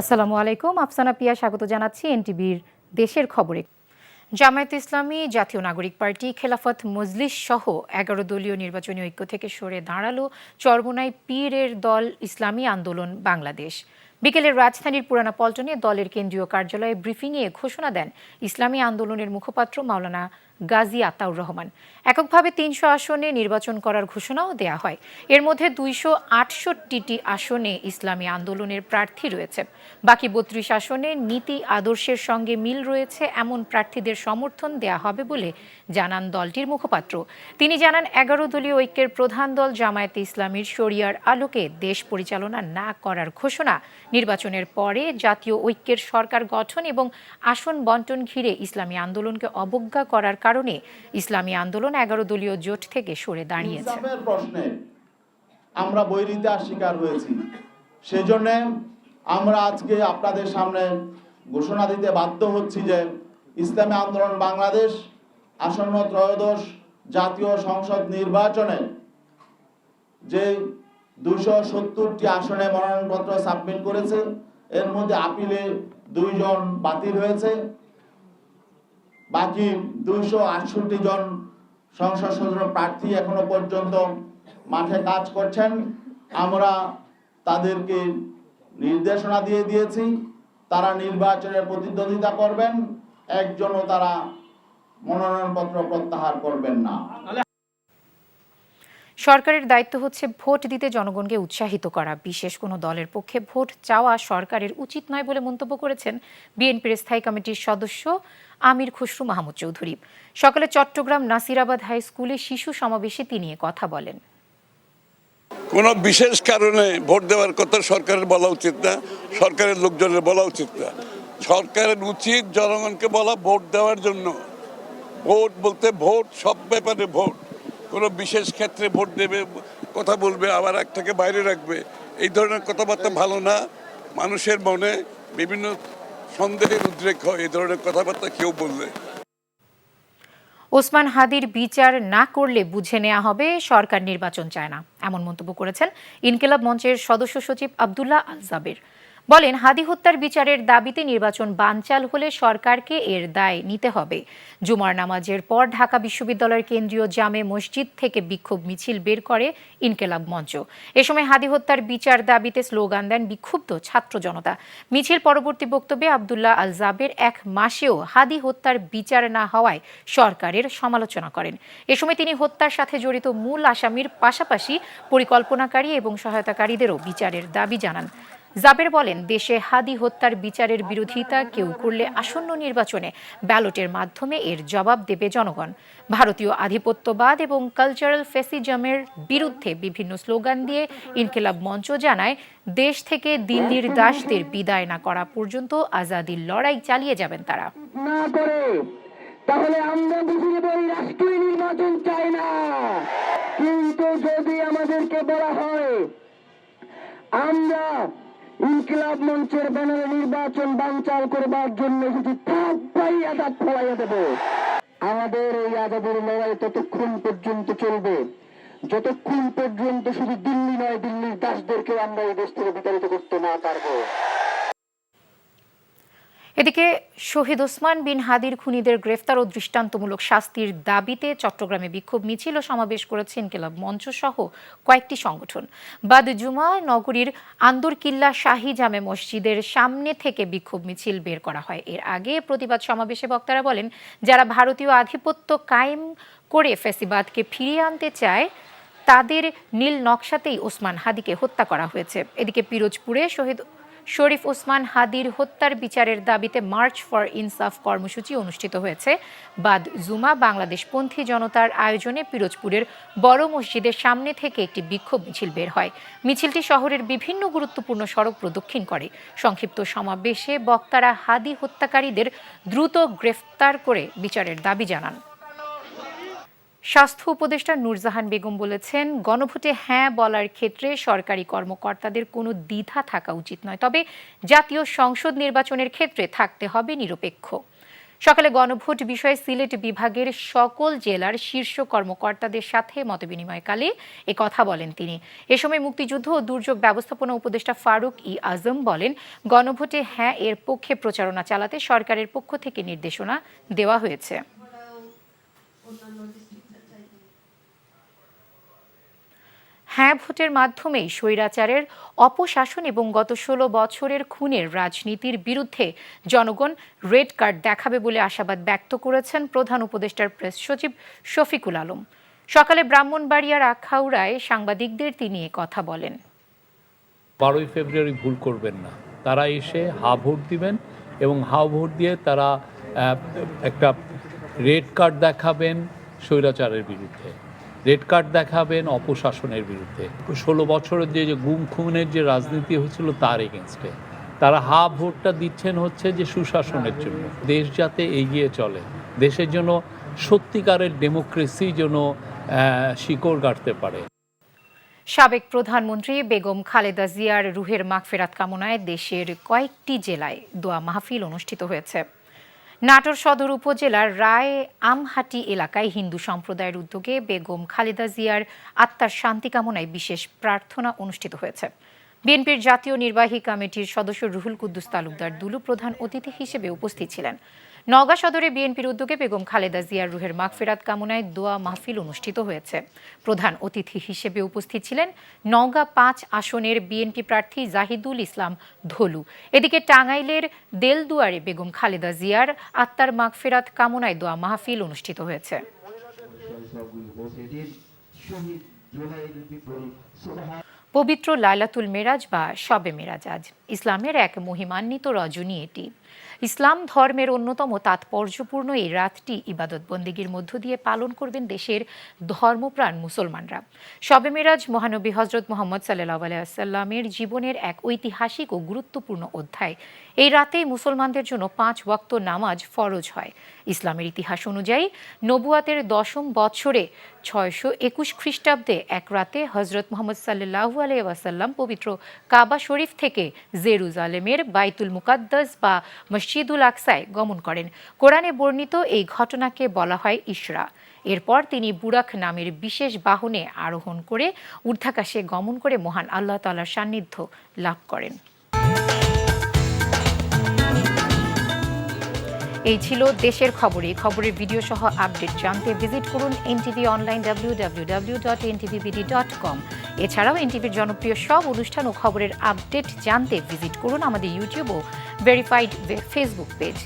আসসালামু আলাইকুম, আফসানা পিয়া স্বাগত জানাচ্ছি এনটিভির দেশের খবরে। জামায়াতে ইসলামী, জাতীয় নাগরিক পার্টি, খেলাফত মজলিস সহ ১১ দলীয় নির্বাচনী ঐক্য থেকে সরে দাঁড়ালো চরমোনাই পীরের দল ইসলামী আন্দোলন বাংলাদেশ। বিকেলে রাজধানীর পুরানা পল্টনে দলের কেন্দ্রীয় কার্যালয়ে ব্রিফিংয়ে ঘোষণা দেন ইসলামী আন্দোলনের মুখপাত্র মাওলানা গাজী আতাউর রহমান। এককভাবে ৩০০ আসনে নির্বাচন করার ঘোষণাও দেয়া হয়। এর মধ্যে ২৬৮টি আসনে ইসলামী আন্দোলনের প্রার্থী রয়েছে। বাকি ৩২ আসনে নীতি আদর্শের সঙ্গে মিল রয়েছে এমন প্রার্থীদের সমর্থন দেয়া হবে বলে জানান দলটির মুখপাত্র। তিনি জানান, ১১ দলীয় ঐক্যের প্রধান দল জামায়াতে ইসলামীর শরিয়ার আলোকে দেশ পরিচালনা না করার ঘোষণা, নির্বাচনের পরে জাতীয় ঐক্যের সরকার গঠন এবং আসন বন্টন ঘিরে ইসলামী আন্দোলনকে অবজ্ঞা করার কারণে ইসলামী আন্দোলন ১১ দলীয় জোট থেকে সরে দাঁড়িয়েছে। প্রশ্নে আমরা বৈরিতার শিকার হয়েছি, সেজন্য আমরা আজকে আপনাদের সামনে ঘোষণা দিতে বাধ্য হচ্ছি যে ইসলামী আন্দোলন বাংলাদেশ আসন্ন ত্রয়োদশ জাতীয় সংসদ নির্বাচনে যে ২৭০টি আসনে মনোনয়নপত্র সাবমিট করেছে, এর মধ্যে আপিলে ২ জন বাতিল হয়েছে। বাকি ২৬৮ জন সংসদ সদস্য প্রার্থী এখনো পর্যন্ত মাঠে কাজ করছেন। আমরা তাদেরকে নির্দেশনা দিয়ে দিয়েছি, তারা নির্বাচনের প্রতিদ্বন্দ্বিতা করবেন, একজনও তারা মনোনয়নপত্র প্রত্যাহার করবেন না। সরকারের দায়িত্ব হচ্ছে ভোট দিতে জনগণকে উৎসাহিত করা। বিশেষ কোনো দলের পক্ষে ভোট চাওয়া সরকারের উচিত নয় বলে মন্তব্য করেছেন বিএনপির স্থায়ী কমিটির সদস্য আমির খসরু মাহমুদ চৌধুরী। সকালে চট্টগ্রাম নাসিরাবাদ হাই স্কুলে শিশু সমাবেশে তিনি কথা বলেন। কোনো বিশেষ কারণে ভোট দেওয়ার কথা সরকারের বলা উচিত না, সরকারের লোকজনের বলা উচিত না। সরকারের উচিত জনগণকে বলা ভোট দেওয়ার জন্য। ভোট বলতে ভোট, সব ব্যাপারে ভোট। কোনো বিশেষ ক্ষেত্রে ভোট দেবে, কথা বলবে, আবার একটাকে বাইরে রাখবে, এই ধরনের কথাবার্তা ভালো না। মানুষের মনে বিভিন্ন সন্দেহের উদ্রেক হয় এই ধরনের কথাবার্তা কেউ বললে। ওসমান হাদির বিচার না করলে বুঝে নেওয়া হবে সরকার নির্বাচন চায় না, এমন মন্তব্য করেছেন ইনকিলাব মঞ্চের সদস্য সচিব আব্দুল্লাহ আল জাবের। বলেন, হাদি হত্যার বিচারের দাবিতে নির্বাচন বানচাল হলে সরকারকে এর দায় নিতে হবে। জুমার নামাজের পর ঢাকা বিশ্ববিদ্যালয়ের কেন্দ্রীয় জামে মসজিদ থেকে বিক্ষোভ মিছিল বের করে ইনকিলাব মঞ্চ। এ সময় হাদি হত্যার বিচার দাবিতে স্লোগান দেন বিক্ষুব্ধ ছাত্র জনতা। মিছিল পরবর্তী বক্তব্যে আব্দুল্লাহ আল জাবের ১ মাসেও হাদি হত্যার বিচার না হওয়ায় সরকারের সমালোচনা করেন। এ সময় তিনি হত্যার সাথে জড়িত মূল আসামির পাশাপাশি পরিকল্পনাকারী এবং সহায়তাকারীদেরও বিচারের দাবি জানান। জাবের বলেন, দেশে হাদি হত্যার বিচারের বিরোধিতা কেউ করলে আসন্ন নির্বাচনে ব্যালটের মাধ্যমে এর জবাব দেবে জনগণ। ভারতীয় আধিপত্যবাদ এবং কালচারাল ফ্যাসিজমের বিরুদ্ধে বিভিন্ন স্লোগান দিয়ে ইনকিলাব মঞ্চ জানায়, দেশ থেকে দিল্লির দাসদের বিদায় না করা পর্যন্ত আজাদির লড়াই চালিয়ে যাবেন তারা। তাহলে আমরা বুঝে নেব রাষ্ট্রীয় নির্বাচন চাই না। কিন্তু যদি আমাদেরকে বলা হয় আমরা ইনকিলাব মঞ্চের ব্যানারে নির্বাচন বানচাল করবার জন্য যদি থাকবাই আজাদ ফলাইয়া দেব, আমাদের এই আজাদের লড়াই ততক্ষণ পর্যন্ত চলবে যতক্ষণ পর্যন্ত শুধু দিল্লি নয়, দিল্লির দাসদেরকে আমরা এই দেশ থেকে বিতাড়িত করতে না পারবো। এদিকে শহীদ ওসমান বিন হাদির খুনিদের গ্রেফতার ও দৃষ্টান্তমূলক শাস্তির দাবিতে চট্টগ্রামে বিক্ষোভ মিছিল ও সমাবেশ করেছে ইনকিলাব মঞ্চ সহ কয়েকটি সংগঠন। বাদ জুমা নগরীর আন্দরকিল্লা শাহী জামে মসজিদের সামনে থেকে বিক্ষোভ মিছিল বের করা হয়। এর আগে প্রতিবাদ সমাবেশে বক্তারা বলেন, যারা ভারতীয় আধিপত্য কায়েম করে ফ্যাসিবাদকে ফিরিয়ে আনতে চায় তাদের নীল নকশাতেই ওসমান হাদিকে হত্যা করা হয়েছে। এদিকে পিরোজপুরে শহীদ শরীফ ওসমান হাদির হত্যার বিচারের দাবিতে মার্চ ফর ইনসাফ কর্মসূচি অনুষ্ঠিত হয়েছে। বাদ জুমা বাংলাদেশপন্থী জনতার আয়োজনে পিরোজপুরের বড় মসজিদের সামনে থেকে একটি বিক্ষোভ মিছিল বের হয়। মিছিলটি শহরের বিভিন্ন গুরুত্বপূর্ণ সড়ক প্রদক্ষিণ করে। সংক্ষিপ্ত সমাবেশে বক্তারা হাদি হত্যাকারীদের দ্রুত গ্রেফতার করে বিচারের দাবি জানান। স্বাস্থ্য উপদেষ্টা নুরজাহান বেগম বলেছেন, গণভোটে হ্যাঁ বলার ক্ষেত্রে সরকারি কর্মকর্তাদের কোনো দ্বিধা থাকা উচিত নয়, তবে জাতীয় সংসদ নির্বাচনের ক্ষেত্রে থাকতে হবে নিরপেক্ষ। সকালে গণভোট বিষয়ে সিলেট বিভাগের সকল জেলার শীর্ষ কর্মকর্তাদের সাথে মতবিনিময়কালে এ কথা বলেন তিনি। এ সময় মুক্তিযুদ্ধ ও দুর্যোগ ব্যবস্থাপনা উপদেষ্টা ফারুক আজম বলেন, গণভোটে হ্যাঁ এর পক্ষে প্রচারণা চালাতে সরকারের পক্ষ থেকে নির্দেশনা দেওয়া হয়েছে। হ্যাঁ ভোটের মাধ্যমেই স্বৈরাচারের অপশাসন এবং গত 16 বছরের খুনের রাজনীতির বিরুদ্ধে জনগণ রেড কার্ড দেখাবে বলে আশাবাদ ব্যক্ত করেছেন প্রধান উপদেষ্টার প্রেস সচিব শফিকুল আলম। সকালে ব্রাহ্মণবাড়িয়ার আখাউড়ায় সাংবাদিকদের তিনি কথা বলেন। 12 ফেব্রুয়ারি ভুল করবেন না, তারা এসে হা ভোট দিবেন এবং হা ভোট দিয়ে তারা একটা রেড কার্ড দেখাবেন স্বৈরাচারের বিরুদ্ধে, রেড কার্ড দেখাবেন অপশাসনের বিরুদ্ধে। 16 বছরের যে গুম খুনের যে রাজনীতি হয়েছিল তার এগেনস্টে তারা হা ভোটটা দিচ্ছেন হচ্ছে যে সুশাসনের জন্য, দেশ যাতে এগিয়ে চলে, দেশের জন্য সত্যিকারের ডেমোক্রেসি যেন শিকড় গাড়তে পারে। সাবেক প্রধানমন্ত্রী বেগম খালেদা জিয়ার রুহের মাগফিরাত কামনায় দেশের কয়েকটি জেলায় দোয়া মাহফিল অনুষ্ঠিত হয়েছে। নাটোর সদর উপজেলার রায় আমহাটি এলাকায় হিন্দু সম্প্রদায়ের উদ্যোগে বেগম খালেদা জিয়ার আত্মার শান্তি কামনায় বিশেষ প্রার্থনা অনুষ্ঠিত হয়েছে। বিএনপির জাতীয় নির্বাহী কমিটির সদস্য রুহুল কুদ্দুস তালুকদার দুলু প্রধান অতিথি হিসেবে উপস্থিত ছিলেন। নওগাঁ সদরে বিএনপির উদ্যোগে বেগম খালেদা জিয়ার রুহের মাগফিরাত কামনায় দোয়া মাহফিল অনুষ্ঠিত হয়েছে। প্রধান অতিথি হিসেবে উপস্থিত ছিলেন নওগাঁ 5 আসনের বিএনপি প্রার্থী জাহিদুল ইসলাম ধলু। এদিকে টাঙ্গাইলের দেলদুয়ারে বেগম খালেদা জিয়ার আত্মার মাগফিরাত কামনায় দোয়া মাহফিল অনুষ্ঠিত হয়েছে। পবিত্র লাইলাতুল মেরাজ বা শবে মেরাজ আজ ইসলামের এক মহিমান্বিত রজনী। এটি ইসলাম ধর্মের অন্যতম তাৎপর্যপূর্ণ এই রাতটি ইবাদত বন্দেগীর মধ্য দিয়ে পালন করবেন দেশের ধর্মপ্রাণ মুসলমানরা। শবে মেরাজ মহানবী হজরত মুহাম্মদ সাল্লাল্লাহু আলাইহি ওয়াসাল্লামের জীবনের এক ঐতিহাসিক ও গুরুত্বপূর্ণ অধ্যায়। এই রাতে মুসলমানদের জন্য 5 ওয়াক্ত নামাজ ফরজ হয়। ইসলামের ইতিহাস অনুযায়ী নবুয়াতের 10ম বছরে 621 খ্রিস্টাব্দে এক রাতে হজরত মুহাম্মদ সাল্লাল্লাহু আলাইহি ওয়াসাল্লাম পবিত্র কাবা শরীফ থেকে জেরুজালেমের বাইতুল মুকাদ্দাস বা মসজিদুল আকসায় গমন করেন। কোরআনে বর্ণিত এই ঘটনাকে বলা হয় ইসরা। এরপর তিনি বুরাক নামের বিশেষ বাহনে আরোহণ করে ঊর্ধ্বাকাশে গমন করে মহান আল্লাহ তাআলার সান্নিধ্য লাভ করেন। এই ছিল দেশের খবর। এই খবরের ভিডিও সহ আপডেট জানতে ভিজিট করুন এনটিভি অনলাইন www.ntvbd.com। এছাড়াও এনটিভির জনপ্রিয় সব অনুষ্ঠান ও খবরের আপডেট জানতে ভিজিট করুন আমাদের ইউটিউব ও ভেরিফাইড ফেসবুক পেজ।